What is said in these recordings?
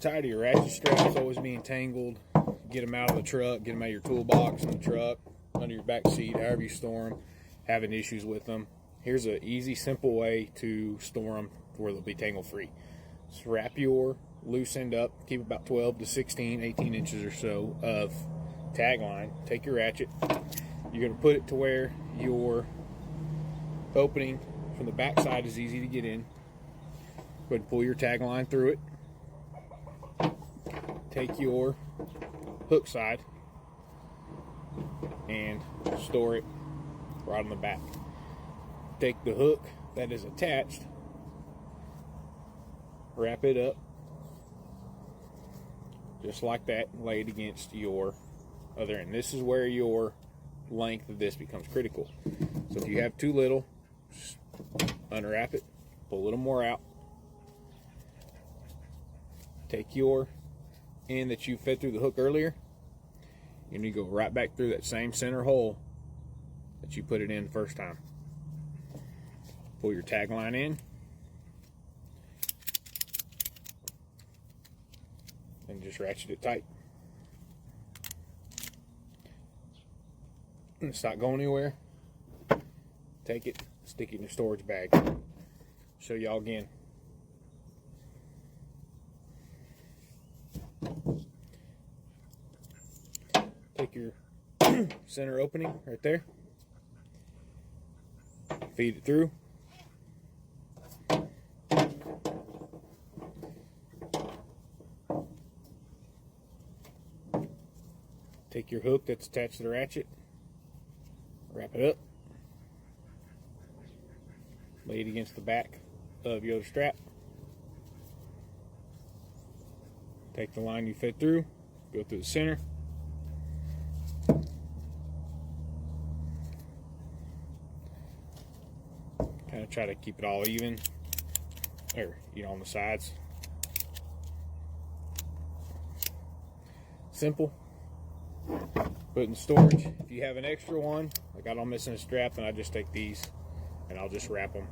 tired of your ratchet straps always being tangled, get them out of the truck, get them out of your toolbox in the truck, under your back seat, however you store them, having issues with them, here's an easy, simple way to store them where they'll be tangle free. Just wrap your loose end up, keep about 12 to 16, 18 inches or so of tag line. Take your ratchet, you're going to put it to where your opening from the back side is easy to get in. Go ahead and pull your tag line through it. Take your hook side and store it right on the back. Take the hook that is attached, wrap it up just like that, lay it against your other end. This is where your length of this becomes critical. So if you have too little, just unwrap it, pull a little more out. Take your end that you fed through the hook earlier, and you go right back through that same center hole that you put it in the first time. Pull your tag line in, and just ratchet it tight. And it's not going anywhere. Take it, stick it in your storage bag. Show y'all again. Take your center opening right there, feed it through, take your hook that's attached to the ratchet, wrap it up, lay it against the back of your other strap, take the line you fed through, go through the center, kind of try to keep it all even, or on the sides. Simple. Put it in storage. If you have an extra one, like I don't missing a strap, then I just take these and I'll just wrap them,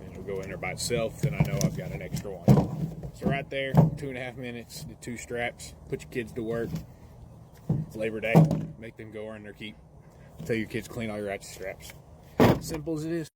and it'll go in there by itself. Then I know I've got an extra one. So right there, 2.5 minutes, the 2 straps. Put your kids to work. It's Labor Day. Make them go earn their keep. Tell your kids clean all your ratchet straps. Simple as it is.